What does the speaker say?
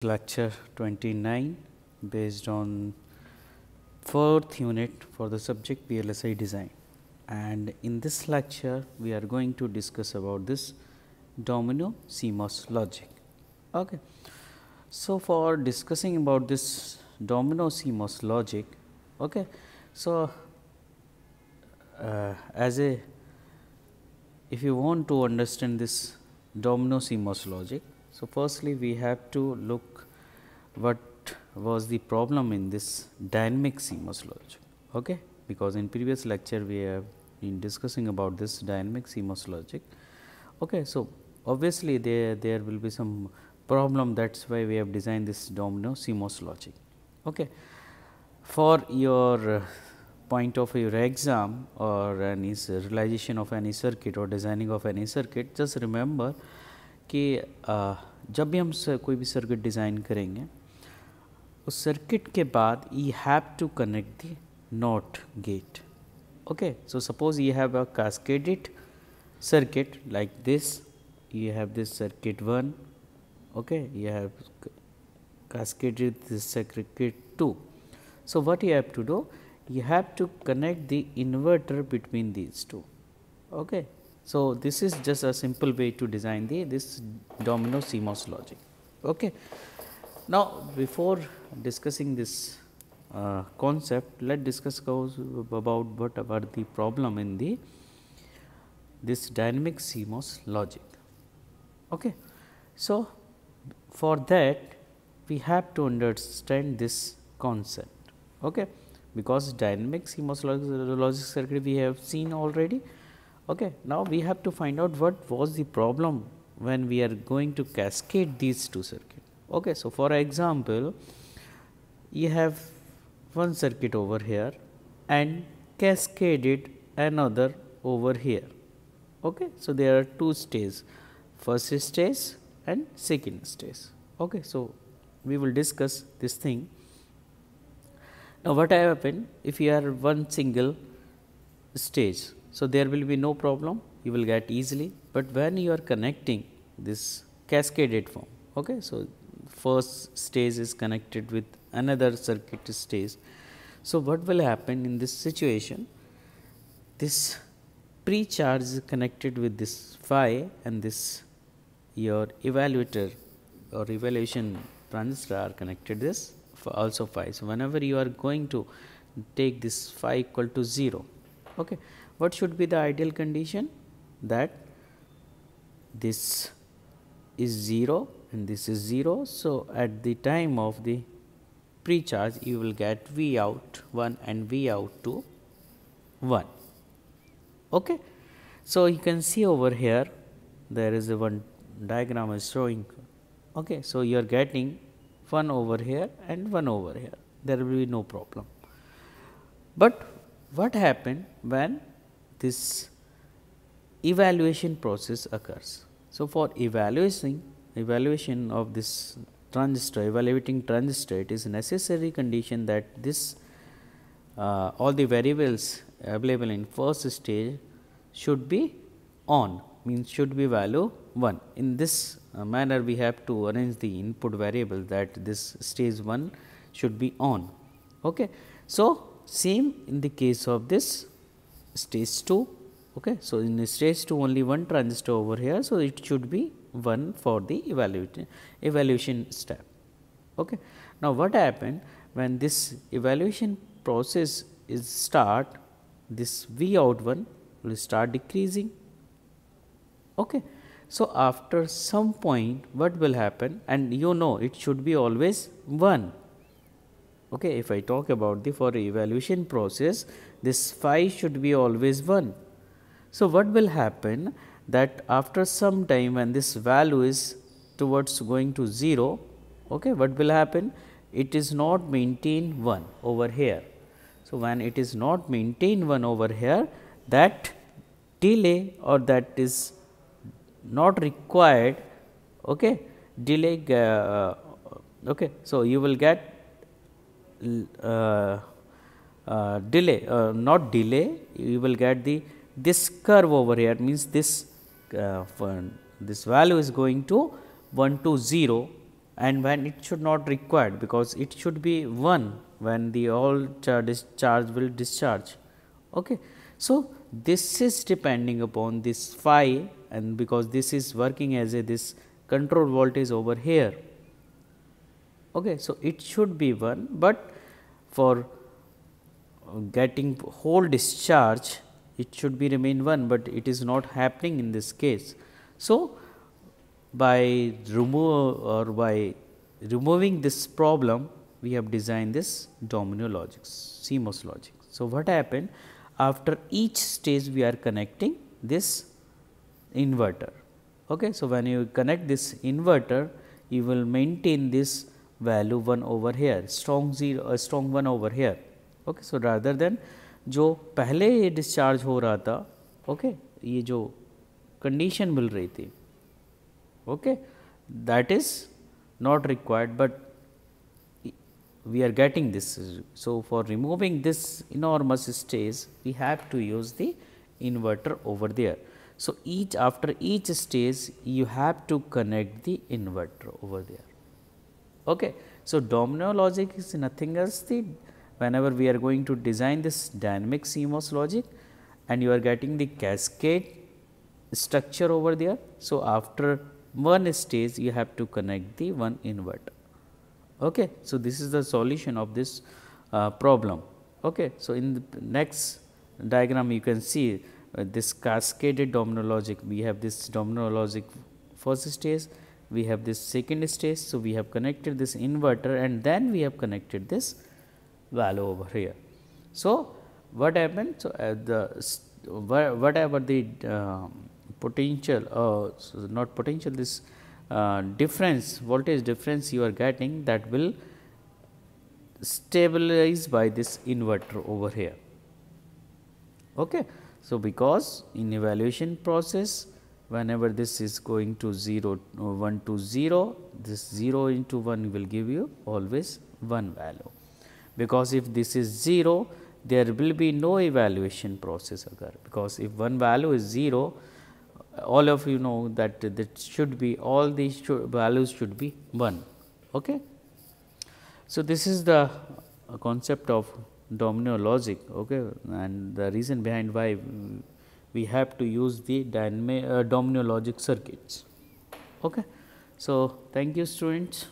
Lecture 29 based on 4th unit for the subject VLSI design, and in this lecture we are going to discuss about this domino CMOS logic. Okay. So, for discussing about this domino CMOS logic, okay, so as a if you want to understand this domino CMOS logic, so firstly we have to look what was the problem in this dynamic CMOS logic, okay, because in previous lecture we have been discussing about this dynamic CMOS logic. Okay, so obviously there will be some problem, that is why we have designed this domino CMOS logic. Okay. For your point of your exam or any realization of any circuit or designing of any circuit, just remember कि जब भी हम कोई भी circuit design करेंगे उस circuit के बाद you have to connect the NOT gate. Okay, so suppose you have a cascaded circuit like this, you have this circuit 1, okay, you have cascaded this circuit 2. So what you have to do? You have to connect the inverter between these two. Okay. So this is just a simple way to design this domino CMOS logic. Okay. Now before discussing this concept, let us discuss about what are the problem in this dynamic CMOS logic. Okay. So for that we have to understand this concept. Okay, because dynamic CMOS logic circuit we have seen already. Okay, now we have to find out what was the problem when we are going to cascade these two circuits. Okay, so for example, you have one circuit over here and cascaded another over here. Okay, so there are two stages, first stage and second stage. Okay, so we will discuss this thing. Now what happen if you are one single stage? So there will be no problem, you will get easily, but when you are connecting this cascaded form, okay, so first stage is connected with another circuit stage. So what will happen in this situation? This pre-charge is connected with this phi, and this your evaluator or evaluation transistor are connected this also phi. So whenever you are going to take this phi equal to 0, okay, what should be the ideal condition? That this is 0 and this is 0. So at the time of the pre-charge you will get V out 1 and V out 2 1. Okay. So you can see over here there is a one diagram is showing. Okay. So you are getting 1 over here and 1 over here, there will be no problem. But what happened when this evaluation process occurs? So for evaluation of this transistor, evaluating transistor, it is necessary condition that this all the variables available in first stage should be on, means should be value 1. In this manner we have to arrange the input variable that this stage 1 should be on. Okay. So same in the case of this stage 2. Okay. So in stage 2 only one transistor over here, so it should be 1 for the evaluation step. Okay. Now what happened when this evaluation process is start, this V out 1 will start decreasing. Okay. So after some point what will happen, and you know it should be always 1. Okay, if I talk about the for evaluation process, this phi should be always 1. So what will happen that after some time when this value is towards going to 0, okay, what will happen? It is not maintain 1 over here. So when it is not maintain 1 over here, that delay or that is not required, okay, delay, okay, so you will get delay, not delay, you will get this curve over here, means this value is going to 1 to 0 and when it should not required, because it should be 1 when the all charge will discharge. Okay. So, this is depending upon this phi, and because this is working as a this control voltage over here. Okay. So, it should be 1, but for getting whole discharge it should be remain 1, but it is not happening in this case. So, by removing this problem, we have designed this domino logic, CMOS logic. So, what happened, after each stage we are connecting this inverter. Okay. So, when you connect this inverter, you will maintain this value 1 over here, strong 0 strong 1 over here. Okay. So, rather than जो पहले ये discharge हो रहा था, okay, ये जो condition मिल रही थी, okay, that is not required, but we are getting this. So, for removing this enormous stage, we have to use the inverter over there. So, after each stage you have to connect the inverter over there. Okay. So, domino logic is nothing else the whenever we are going to design this dynamic CMOS logic and you are getting the cascade structure over there. So, after one stage you have to connect the one inverter. Okay. So, this is the solution of this problem. Okay. So, in the next diagram you can see this cascaded domino logic. We have this domino logic first stage, we have this second stage. So, we have connected this inverter and then we have connected this value over here. So, what happened? So, whatever the potential, so not potential, this difference, voltage difference you are getting, that will stabilize by this inverter over here. Okay. So, because in evaluation process, whenever this is going to 0 1 to 0, this 0 into 1 will give you always 1 value, because if this is 0, there will be no evaluation process occur, because if one value is 0, all of you know that that should be all these values should be 1. Okay. So, this is the concept of domino logic, okay, and the reason behind why we have to use the domino logic circuits. Okay. So, thank you students.